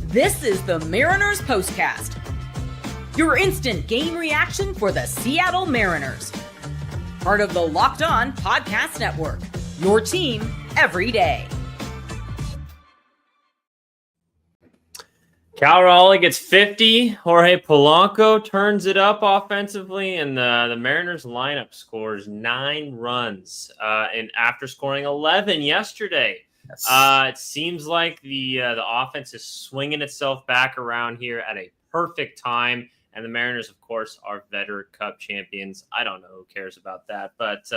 This is the Mariners POSTCAST, your instant game reaction for the Seattle Mariners. Part of the Locked On Podcast Network, your team every day. Cal Raleigh gets 50. Jorge Polanco turns it up offensively, and the Mariners lineup scores 9 runs and after scoring 11 yesterday. Yes. It seems like the offense is swinging itself back around here at a perfect time, and the Mariners, of course, are Veteran Cup champions. I don't know who cares about that, but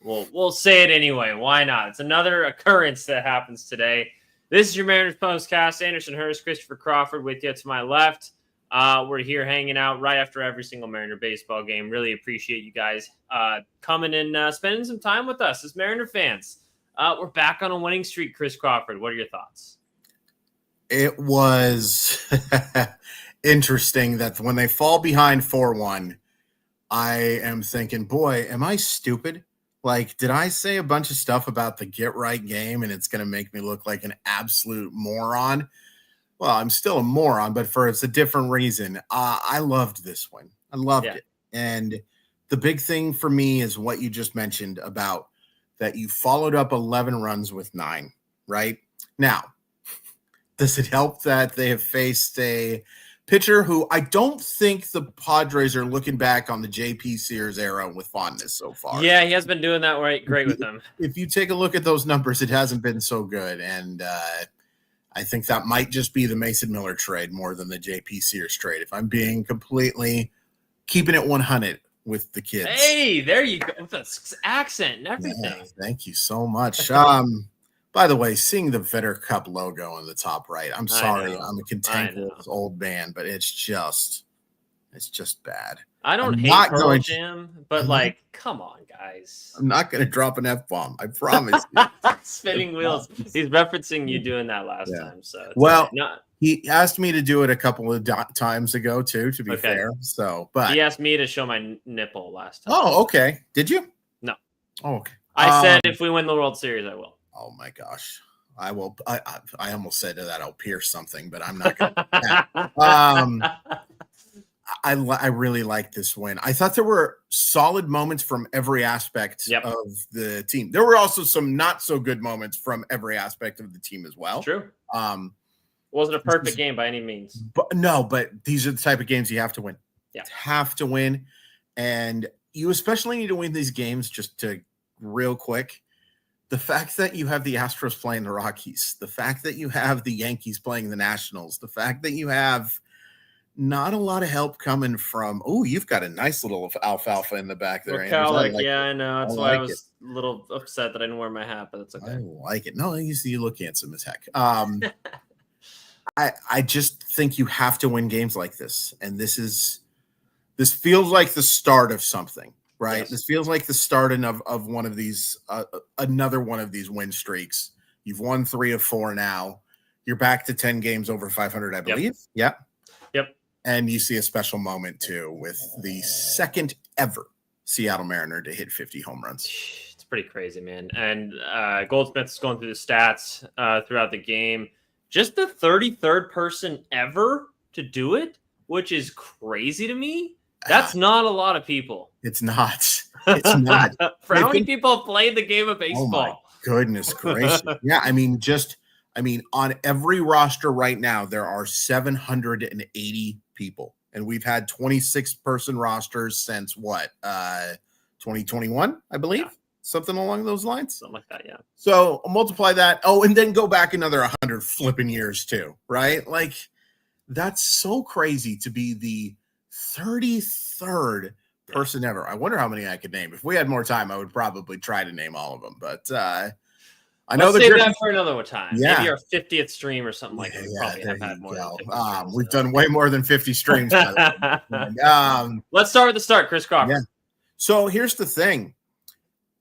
we'll say it anyway. Why not? It's another occurrence that happens today. This is your Mariners POSTCAST. Anderson Hurst, Christopher Crawford with you to my left. We're here hanging out right after every single Mariner baseball game. Really appreciate you guys coming and spending some time with us as Mariner fans. We're back on a winning streak, Chris Crawford. What are your thoughts? It was interesting that when they fall behind 4-1, I am thinking, boy, am I stupid? Like, did I say a bunch of stuff about the get-right game and it's going to make me look like an absolute moron? Well, I'm still a moron, but it's a different reason. I loved this one. I loved it. And the big thing for me is what you just mentioned about that you followed up 11 runs with 9, right? Now, does it help that they have faced a pitcher who I don't think the Padres are looking back on the J.P. Sears era with fondness so far? Yeah, he has been doing that great with them. If you take a look at those numbers, it hasn't been so good. And I think that might just be the Mason Miller trade more than the J.P. Sears trade, if I'm being completely keeping it 100 with the kids. Hey, there you go. With the accent and everything. Yeah, thank you so much. By the way, seeing the Veteran Cup logo on the top right, I'm sorry, I'm a cantankerous old man, but it's just bad. I don't hate Pearl Jam, but come on, guys. I'm not going to drop an F-bomb. I promise you. Spinning wheels. He's referencing you doing that last time. So he asked me to do it a couple of times ago too, to be fair. So, but he asked me to show my nipple last time. Oh, okay. Did you? No. Oh, okay. I said if we win the World Series, I will. Oh my gosh. I will. I almost said that I'll pierce something, but I'm not going to. I really like this win. I thought there were solid moments from every aspect of the team. There were also some not so good moments from every aspect of the team as well. True. Wasn't a perfect game by any means. But these are the type of games you have to win. Yeah. You have to win. And you especially need to win these games just to real quick. The fact that you have the Astros playing the Rockies, the fact that you have the Yankees playing the Nationals, the fact that you have not a lot of help coming from, you've got a nice little alfalfa in the back there. I know. That's why I was a little upset that I didn't wear my hat, but it's okay. I like it. No, you look handsome as heck. I just think you have to win games like this. And this feels like the start of something, right? Yes. This feels like the start of one of these, another one of these win streaks. You've won 3 of 4 now. You're back to 10 games over 500, I believe. Yep. And you see a special moment, too, with the second ever Seattle Mariner to hit 50 home runs. It's pretty crazy, man. And Goldsmith's going through the stats throughout the game. Just the 33rd person ever to do it, which is crazy to me. That's not a lot of people. It's not. It's not. For how many people have played the game of baseball? Oh, my goodness gracious. Yeah, on every roster right now, there are 780 people. And we've had 26-person rosters since 2021, I believe? Yeah. Something along those lines? Something like that, yeah. So multiply that. Oh, and then go back another 100 flipping years too, right? Like, that's so crazy to be the 33rd person ever. I wonder how many I could name. If we had more time, I would probably try to name all of them. But I know let's save that for another time. Yeah. Maybe our 50th stream or something like that. We probably have had more than 50 streams, we've done way more than 50 streams. By the way. Let's start with the start, Chris Crawford. Yeah. So here's the thing.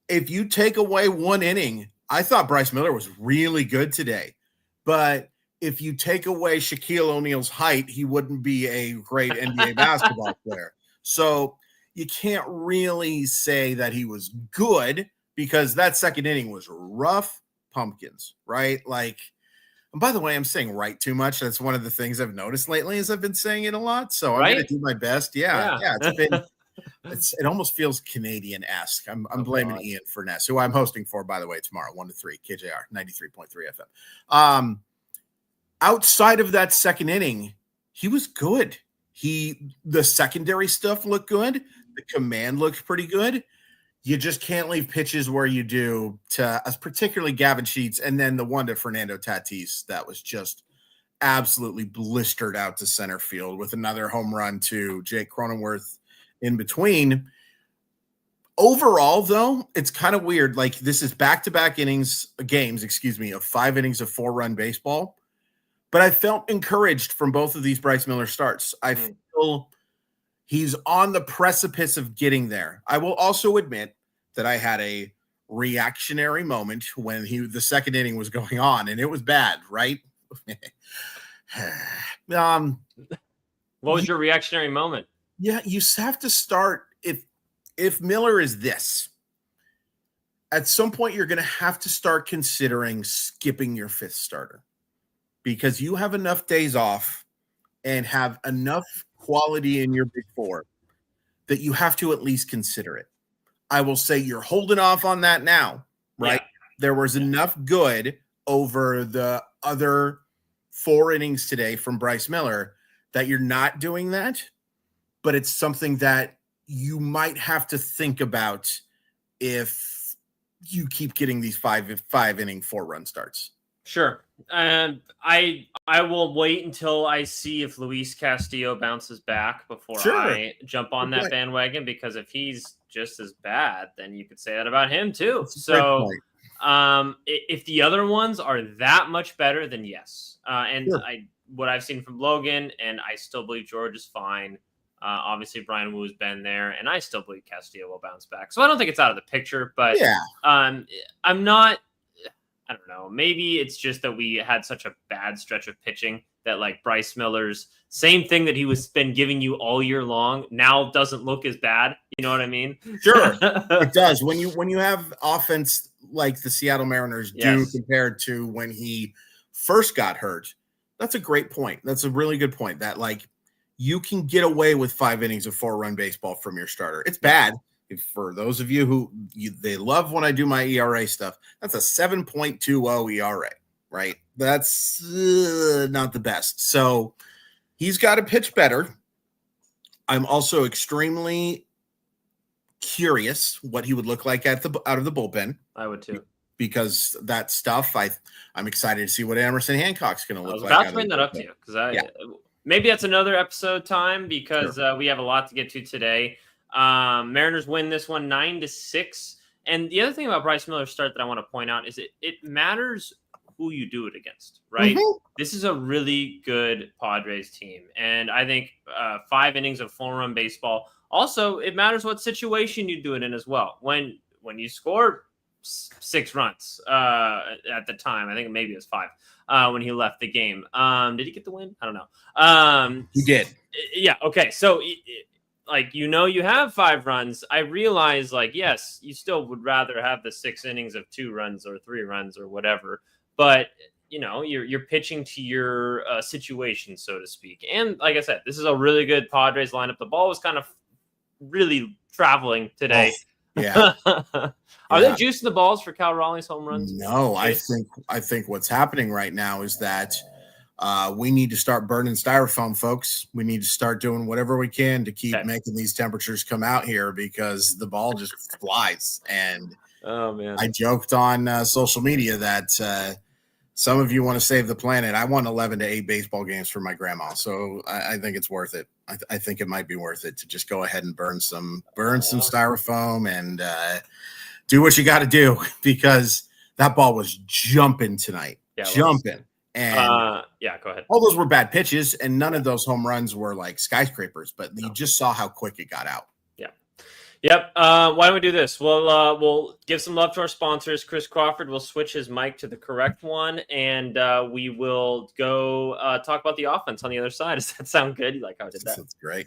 If you take away one inning, I thought Bryce Miller was really good today. But if you take away Shaquille O'Neal's height, he wouldn't be a great NBA basketball player. So you can't really say that he was good because that second inning was rough pumpkins, right? Like, And by the way, I'm saying right too much. That's one of the things I've noticed lately is I've been saying it a lot. So I'm going to do my best. Yeah. It's been, it almost feels Canadian-esque. I'm blaming Ian Furness, who I'm hosting for, by the way, tomorrow, 1 to 3, KJR, 93.3 FM. Outside of that second inning, he was good. The secondary stuff looked good. The command looked pretty good. You just can't leave pitches where you do to particularly Gavin Sheets, and then the one to Fernando Tatis that was just absolutely blistered out to center field with another home run to Jake Cronenworth in between. Overall, though, it's kind of weird. Like, this is back-to-back games, of 5 innings of 4-run baseball. But I felt encouraged from both of these Bryce Miller starts. I feel he's on the precipice of getting there. I will also admit that I had a reactionary moment when the second inning was going on, and it was bad, right? What was your reactionary moment? Yeah, you have to start if Miller is this. At some point, you're going to have to start considering skipping your 5th starter because you have enough days off and have enough quality in your big 4 that you have to at least consider it. I will say you're holding off on that now, right? Yeah. There was enough good over the other 4 innings today from Bryce Miller that you're not doing that, but it's something that you might have to think about if you keep getting these 5 inning 4-run starts. Sure. I will wait until I see if Luis Castillo bounces back before I jump on that bandwagon, because if he's just as bad, then you could say that about him too. So if the other ones are that much better, then yes. What I've seen from Logan, and I still believe George is fine. Obviously Brian Woo's been there, and I still believe Castillo will bounce back. So I don't think it's out of the picture, but I'm not. I don't know. Maybe it's just that we had such a bad stretch of pitching that, like, Bryce Miller's same thing that he was been giving you all year long now doesn't look as bad. You know what I mean? Sure, it does. When you have offense like the Seattle Mariners do compared to when he first got hurt, that's a great point. That's a really good point. That, like, you can get away with 5 innings of 4-run baseball from your starter. It's bad. For those of you who they love when I do my ERA stuff, that's a 7.20 ERA, right? That's not the best. So he's got to pitch better. I'm also extremely curious what he would look like out of the bullpen. I would too, because that stuff. I'm excited to see what Emerson Hancock's going to look like. I was about to bring that up to you because maybe that's another episode time because we have a lot to get to today. Mariners win this one 9-6. And the other thing about Bryce Miller's start that I want to point out is it matters who you do it against, right? Mm-hmm. This is a really good Padres team. And I think 5 innings of 4-run baseball. Also, it matters what situation you do it in as well. When you score 6 runs at the time, I think maybe it was 5 when he left the game. Did he get the win? I don't know. He did. Yeah. Okay. So you have 5 runs. I realize, yes, you still would rather have the 6 innings of 2 runs or 3 runs or whatever. But, you're pitching to your situation, so to speak. And like I said, this is a really good Padres lineup. The ball was kind of really traveling today. Oh, yeah. Are they juicing the balls for Cal Raleigh's home runs? No, I think what's happening right now is that we need to start burning styrofoam, folks. We need to start doing whatever we can to keep making these temperatures come out here because the ball just flies. And oh man, I joked on social media that some of you want to save the planet. I won 11 to 8 baseball games for my grandma, so I think it's worth it. I think it might be worth it to just go ahead and burn some styrofoam and do what you got to do because that ball was jumping tonight, jumping. And go ahead. All those were bad pitches, and none of those home runs were like skyscrapers, but you just saw how quick it got out. Yeah. Yep. Why don't we do this? We'll give some love to our sponsors. Chris Crawford will switch his mic to the correct one, and we will go talk about the offense on the other side. Does that sound good? You like how I did that? That's great.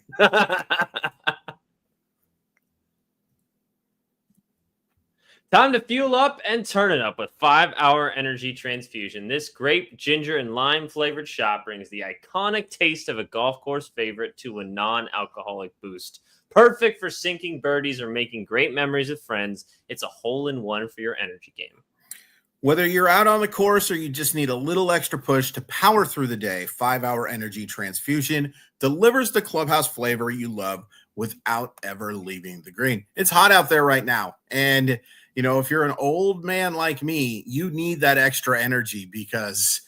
Time to fuel up and turn it up with 5-Hour Energy Transfusion. This grape, ginger, and lime flavored shot brings the iconic taste of a golf course favorite to a non-alcoholic boost. Perfect for sinking birdies or making great memories with friends. It's a hole-in-one for your energy game. Whether you're out on the course or you just need a little extra push to power through the day, 5-Hour Energy Transfusion delivers the clubhouse flavor you love without ever leaving the green. It's hot out there right now, and you know, if you're an old man like me, you need that extra energy because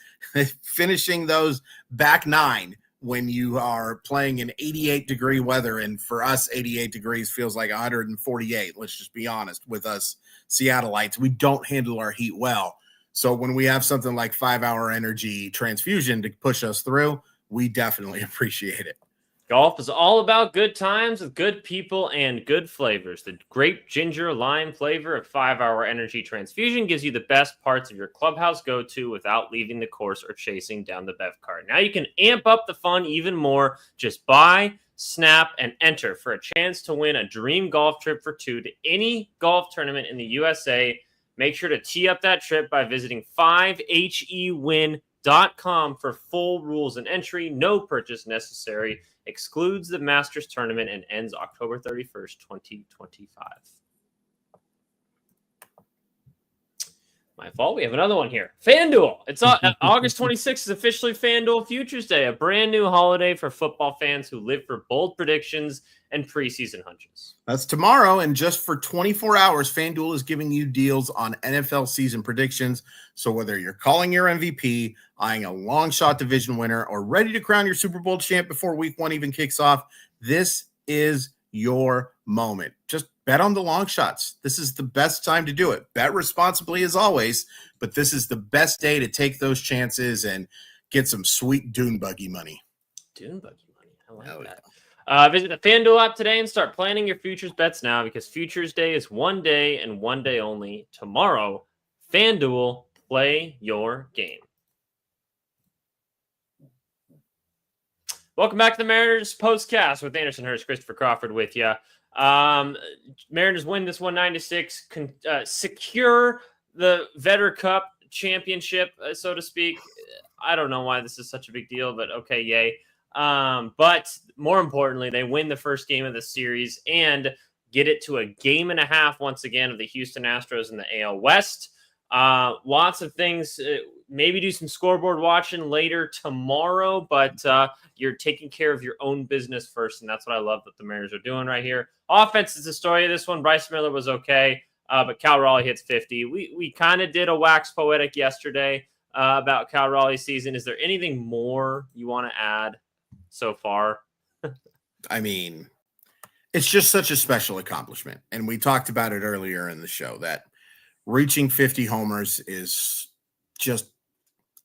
finishing those back nine when you are playing in 88-degree weather, and for us, 88 degrees feels like 148. Let's just be honest with us Seattleites. We don't handle our heat well. So when we have something like 5-Hour Energy Transfusion to push us through, we definitely appreciate it. Golf is all about good times with good people and good flavors. The grape, ginger, lime flavor of 5-Hour Energy Transfusion gives you the best parts of your clubhouse go-to without leaving the course or chasing down the bev cart. Now you can amp up the fun even more. Just buy, snap, and enter for a chance to win a dream golf trip for two to any golf tournament in the USA. Make sure to tee up that trip by visiting 5hewin.com for full rules and entry. No purchase necessary. Excludes the Masters tournament and ends October 31st, 2025. My fault. We have another one here. FanDuel. It's August 26th is officially FanDuel Futures Day, a brand new holiday for football fans who live for bold predictions and preseason hunches. That's tomorrow, and just for 24 hours, FanDuel is giving you deals on NFL season predictions. So whether you're calling your MVP, eyeing a long shot division winner, or ready to crown your Super Bowl champ before week one even kicks off, this is your moment. Just bet on the long shots. This is the best time to do it. Bet responsibly as always, but this is the best day to take those chances and get some sweet dune buggy money. Dune buggy money. I like that. Visit the FanDuel app today and start planning your futures bets now, because Futures Day is one day and one day only. Tomorrow, FanDuel, play your game. Welcome back to the Mariners POSTCAST with Anderson Hurst, Christopher Crawford with you. Mariners win this one 9-6, secure the Vetter Cup championship, so to speak. I don't know why this is such a big deal, but okay, yay. But more importantly, they win the first game of the series and get it to a 1.5 games once again of the Houston Astros in the AL West. Lots of things, maybe do some scoreboard watching later tomorrow, but you're taking care of your own business first, and that's what I love that the Mariners are doing right here. Offense is the story of this one. Bryce Miller was okay, but Cal Raleigh hits 50. We kind of did a wax poetic yesterday about Cal Raleigh's season. Is there anything more you want to add so far? I mean, it's just such a special accomplishment, and we talked about it earlier in the show that reaching 50 homers is just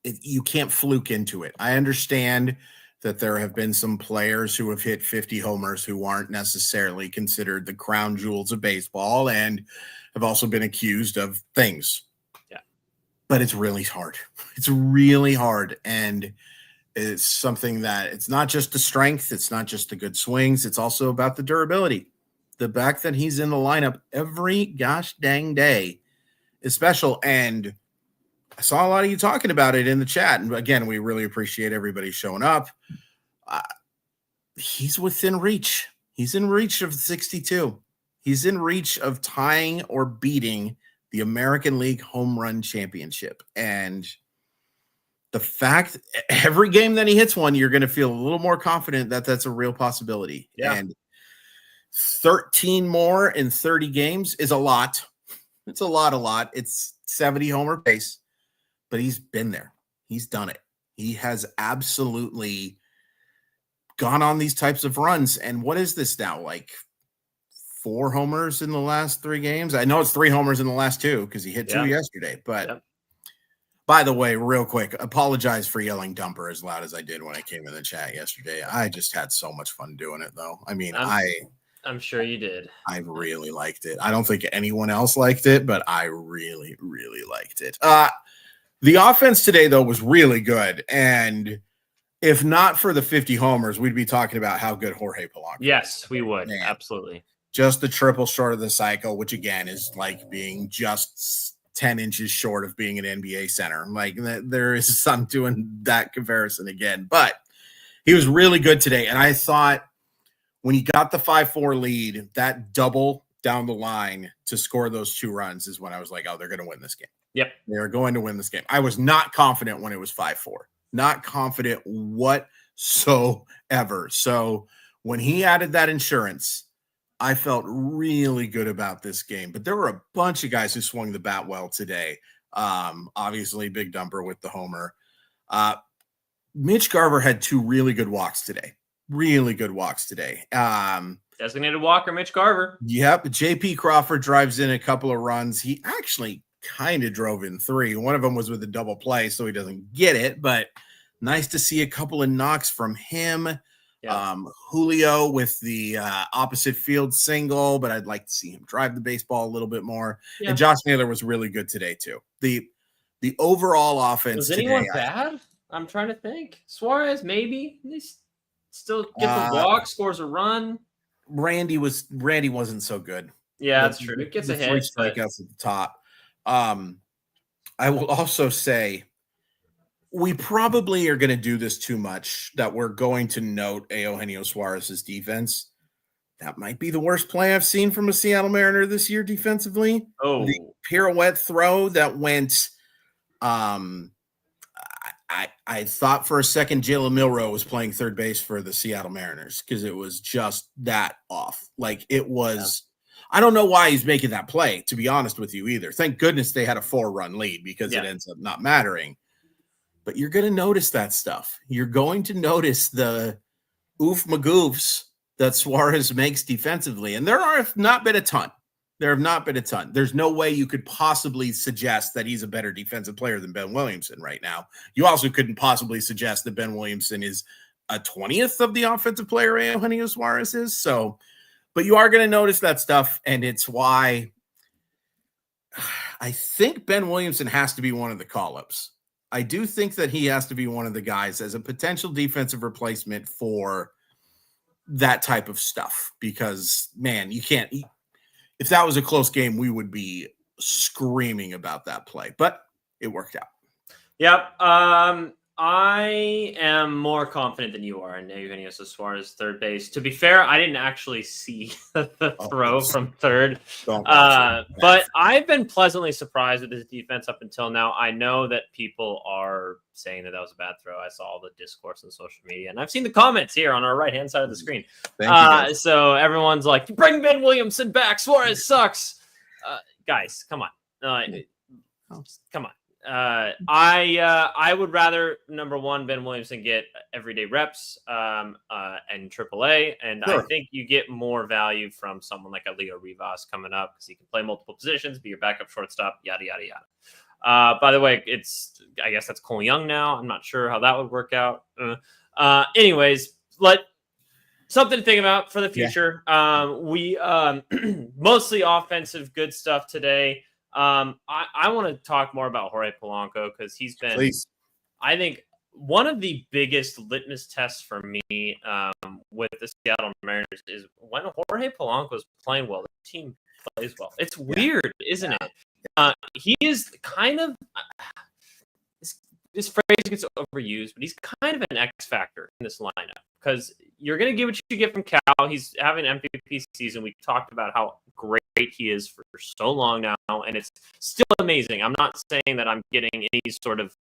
you can't fluke into it. I understand that there have been some players who have hit 50 homers who aren't necessarily considered the crown jewels of baseball and have also been accused of things. Yeah. But it's really hard. It's really hard. And it's something that it's not just the strength. It's not just the good swings. It's also about the durability. The fact that he's in the lineup every gosh dang day is special. And I saw a lot of you talking about it in the chat. And again, we really appreciate everybody showing up. He's within reach. He's in reach of 62. He's in reach of tying or beating the American League Home Run Championship. And the fact every game that he hits one, you're going to feel a little more confident that that's a real possibility. Yeah. And 13 more in 30 games is a lot. It's a lot. It's 70 homer pace. But he's been there. He's done it. He has absolutely gone on these types of runs. And what is this now? Like 4 homers in the last 3 games? I know it's 3 homers in the last 2 because he hit 2 yesterday. But by the way, real quick, apologize for yelling dumper as loud as I did when I came in the chat yesterday. I just had so much fun doing it, though. I mean, I'm sure you did. I really liked it. I don't think anyone else liked it, but I really, really liked it. The offense today, though, was really good. And if not for the 50 homers, we'd be talking about how good Jorge Polanco is. Yes, we would. Man. Absolutely. just the triple short of the cycle, which again is like being just 10 inches short of being an NBA center. Like there is some doing that comparison again, but he was really good today. And I thought when he got the 5-4 lead, that double down the line to score those 2 runs is when I was like, oh, they're going to win this game. Yep. They're going to win this game. I was not confident when it was 5-4, not confident whatsoever. So when he added that insurance, I felt really good about this game. But there were a bunch of guys who swung the bat well today. Obviously, Big Dumper with the homer. Mitch Garver had 2 really good walks today. Designated walker, Mitch Garver. Yep. JP Crawford drives in a couple of runs. He actually kind of drove in 3. One of them was with a double play, so he doesn't get it. But nice to see a couple of knocks from him. Yeah. Julio with the opposite field single, but I'd like to see him drive the baseball a little bit more. Yeah. And Josh Naylor was really good today too. The overall offense. Was anyone bad? I'm trying to think. Suarez, maybe. He still gets a walk, scores a run. Randy wasn't so good. Yeah, that's true. It gets ahead. 3 strikeouts at the top. I will also say, we probably are going to do this too much that we're going to note Eugenio Suarez's defense. That might be the worst play I've seen from a Seattle Mariner this year defensively. Oh, the pirouette throw that went. I thought for a second Jalen Milroe was playing third base for the Seattle Mariners because it was just that off. Like it was. Yeah. I don't know why he's making that play, to be honest with you, either. Thank goodness they had a 4-run lead because it ends up not mattering. But you're going to notice that stuff. You're going to notice the oof magoofs that Suarez makes defensively. And there have not been a ton. There's no way you could possibly suggest that he's a better defensive player than Ben Williamson right now. You also couldn't possibly suggest that Ben Williamson is a 20th of the offensive player Eugenio Suarez is. So, but you are going to notice that stuff. And it's why I think Ben Williamson has to be one of the call-ups. I do think that he has to be one of the guys as a potential defensive replacement for that type of stuff because, man, you can't – if that was a close game, we would be screaming about that play. But it worked out. Yep. I am more confident than you are in Eugenio Suarez third base. To be fair, I didn't actually see the throw from third. But I've been pleasantly surprised with his defense up until now. I know that people are saying that was a bad throw. I saw all the discourse on social media, and I've seen the comments here on our right-hand side of the screen. So everyone's like, bring Ben Williamson back. Suarez sucks. Guys, come on. Come on. I would rather, number one, Ben Williamson get everyday reps and AAA, and sure. I think you get more value from someone like a Leo Rivas coming up because he can play multiple positions, be your backup shortstop, yada yada yada. By the way, I guess that's Cole Young now. I'm not sure how that would work out. Anyways, something to think about for the future. Yeah. We mostly offensive good stuff today. I want to talk more about Jorge Polanco because he's been, I think, one of the biggest litmus tests for me with the Seattle Mariners is when Jorge Polanco is playing well, the team plays well. It's weird, isn't it? He is kind of, this phrase gets overused, but he's kind of an X factor in this lineup because you're going to get what you get from Cal. He's having an MVP season. We talked about how great he is for so long now, and it's still amazing. I'm not saying that I'm getting any sort of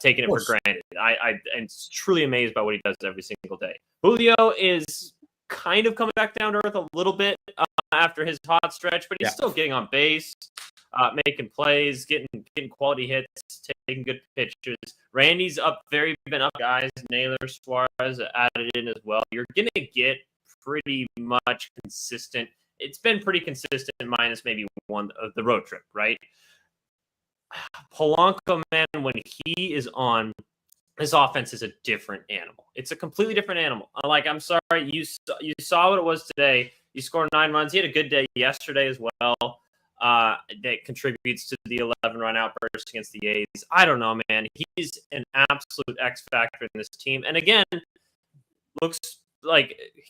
taking it for granted. I'm truly amazed by what he does every single day. Julio is kind of coming back down to earth a little bit after his hot stretch, but he's still getting on base, making plays, getting quality hits, taking good pitches. Randy's been up, guys. Naylor, Suarez added in as well. You're gonna get pretty much consistent. It's been pretty consistent, minus maybe one of the road trip, right? Polanco, man, when he is on, this offense is a different animal. It's a completely different animal. I'm sorry, you saw what it was today. You scored 9 runs. He had a good day yesterday as well. That contributes to the 11-run outburst against the A's. I don't know, man. He's an absolute X factor in this team. And again, looks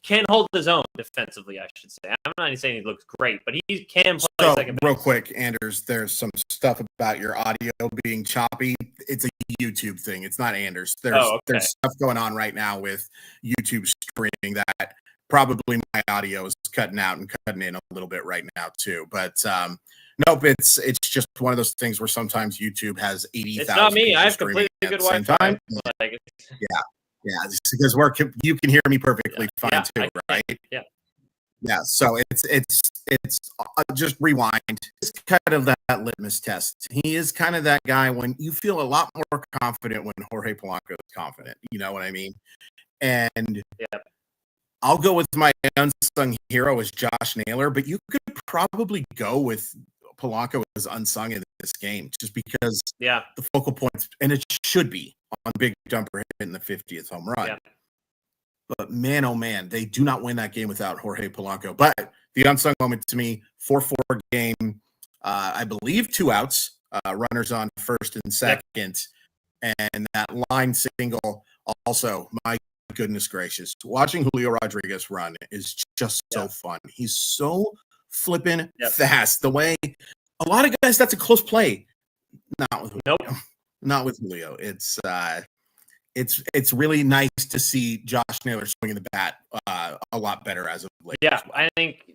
can hold his own defensively, I should say. I'm not saying he looks great, but he can play So, second base. real quick, Anders, there's some stuff about your audio being choppy. It's a YouTube thing. It's not Anders. There's stuff going on right now with YouTube streaming that probably my audio is cutting out and cutting in a little bit right now too. But nope, it's just one of those things where sometimes YouTube has 80,000. It's not me. I have completely good Wi-Fi. Yeah, because you can hear me perfectly fine too, right? Yeah. Yeah, so it's just rewind. It's kind of that litmus test. He is kind of that guy when you feel a lot more confident when Jorge Polanco is confident. You know what I mean? And I'll go with my unsung hero as Josh Naylor, but you could probably go with Polanco as unsung in this game just because the focal points, and it should be on big dumper hitting the 50th home run. Yeah. But man, oh man, they do not win that game without Jorge Polanco. But the unsung moment to me, 4-4 game, I believe 2 outs, runners on first and second, and that line single also, my goodness gracious. Watching Julio Rodriguez run is just so fun. He's so flipping fast. The way a lot of guys, that's a close play. Not with Julio. Nope. Not with Julio. It's really nice to see Josh Naylor swinging the bat a lot better as of late. Yeah, I think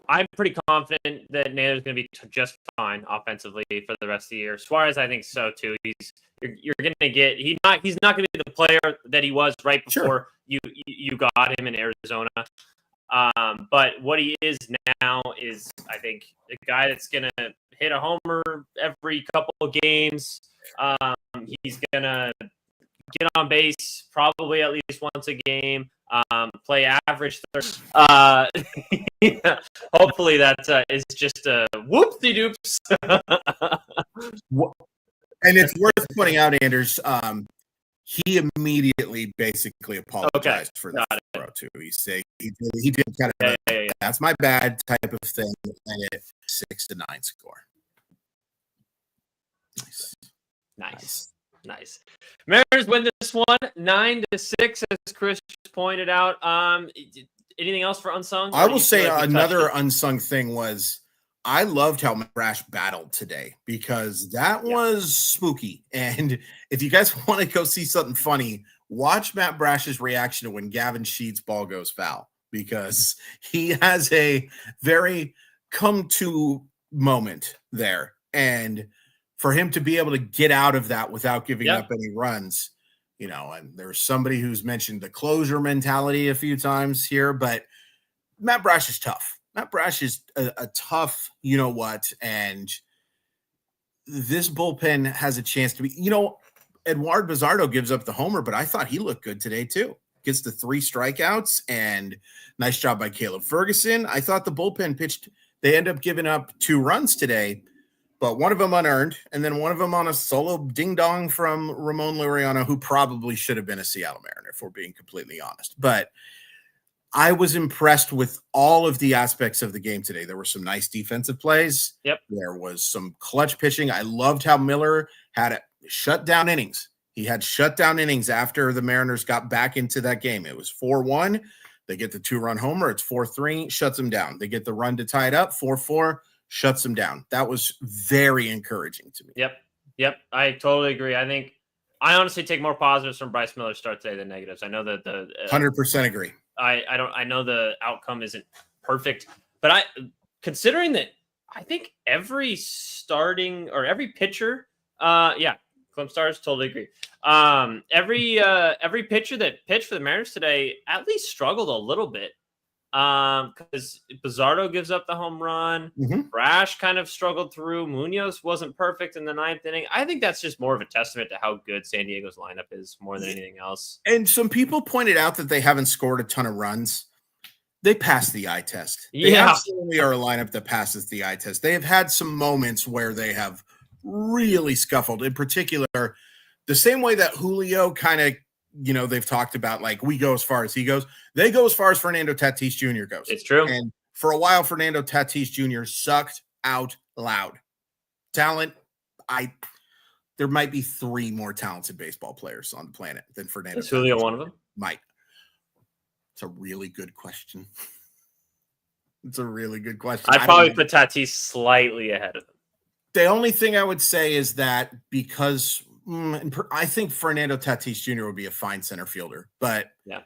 I'm pretty confident that Naylor's going to be just fine offensively for the rest of the year. Suarez, I think so too. You're going to get he's not going to be the player that he was right before you got him in Arizona. But what he is now is, I think, a guy that's going to hit a homer every couple of games. He's going to get on base probably at least once a game, play average third. Hopefully that is just a whoopsie-doops. And it's worth pointing out, Anders, he immediately basically apologized for the throw, too. He did kind of that's my bad type of thing, and it 6-9 score. Nice. Mariners win this one 9-6, as Chris just pointed out. Anything else for unsung? I will say another unsung thing was I loved how Brash battled today because that was spooky. And if you guys want to go see something funny, watch Matt Brash's reaction to when Gavin Sheets' ball goes foul because he has a very come to moment there. And for him to be able to get out of that without giving up any runs, and there's somebody who's mentioned the closure mentality a few times here, but Matt Brash is tough. Matt Brash is a tough, and this bullpen has a chance to be, Eduardo Bizzardo gives up the homer, but I thought he looked good today too. Gets the 3 strikeouts and nice job by Caleb Ferguson. I thought the bullpen pitched, they end up giving up 2 runs today, but one of them unearned, and then one of them on a solo ding-dong from Ramon Laureano, who probably should have been a Seattle Mariner, if we're being completely honest. But I was impressed with all of the aspects of the game today. There were some nice defensive plays. Yep. There was some clutch pitching. I loved how Miller had shutdown innings. He had shutdown innings after the Mariners got back into that game. It was 4-1. They get the 2-run homer. It's 4-3, shuts them down. They get the run to tie it up, 4-4. Shuts them down. That was very encouraging to me. Yep. I totally agree. I honestly take more positives from Bryce Miller's start today than negatives. I know that 100% agree. I know the outcome isn't perfect, but considering that I think every pitcher, Clem Stars totally agree. Every pitcher that pitched for the Mariners today at least struggled a little bit. Because Bizzardo gives up the home run. Brash kind of struggled through. Munoz wasn't perfect in the 9th inning. I think that's just more of a testament to how good San Diego's lineup is more than anything else. And some people pointed out that they haven't scored a ton of runs. They passed the eye test. They absolutely are a lineup that passes the eye test. They have had some moments where they have really scuffled. In particular, the same way that Julio kind of, they've talked about, like, we go as far as he goes. They go as far as Fernando Tatis Jr. goes. It's true. And for a while, Fernando Tatis Jr. sucked out loud. Talent, there might be 3 more talented baseball players on the planet than Fernando. Is Julio one of them? Might. It's a really good question. It's a really good question. I'd probably put Tatis slightly ahead of him. The only thing I would say is that because I think Fernando Tatis Jr. would be a fine center fielder, but yeah,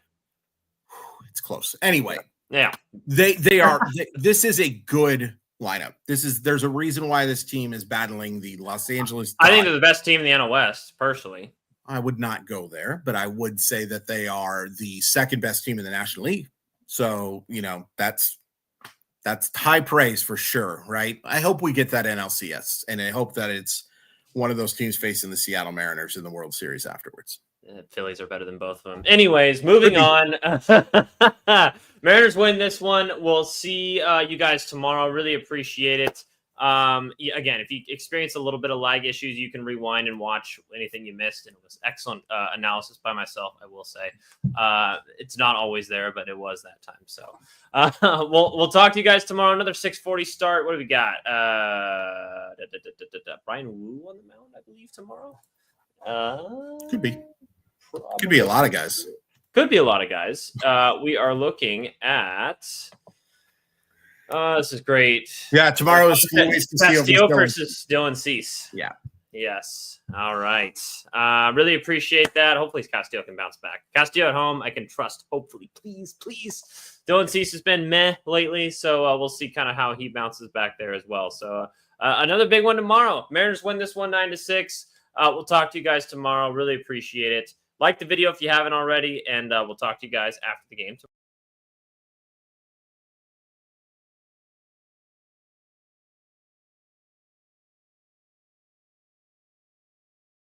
it's close. Anyway, yeah, they are. This is a good lineup. There's a reason why this team is battling the Los Angeles. I think they're the best team in the NL West, personally. I would not go there, but I would say that they are the second best team in the National League. So, that's high praise for sure, right? I hope we get that NLCS, and I hope that it's one of those teams facing the Seattle Mariners in the World Series afterwards. Phillies are better than both of them. Anyways, moving on. Mariners win this one. We'll see you guys tomorrow. Really appreciate it. Again, if you experience a little bit of lag issues, you can rewind and watch anything you missed. And it was excellent analysis by myself, I will say. It's not always there, but it was that time. So we'll talk to you guys tomorrow. Another 6:40 start. What do we got? Brian Wu on the mound, I believe, tomorrow. Could be. Could be a lot of guys. Could be a lot of guys. We are looking at. This is great. Yeah, tomorrow is Castillo versus Dylan Cease. Yeah. Yes. All right. Really appreciate that. Hopefully Castillo can bounce back. Castillo at home, I can trust. Hopefully, please. Dylan Cease has been meh lately, so we'll see kind of how he bounces back there as well. So another big one tomorrow. Mariners win this one 9-6. We'll talk to you guys tomorrow. Really appreciate it. Like the video if you haven't already, and we'll talk to you guys after the game tomorrow.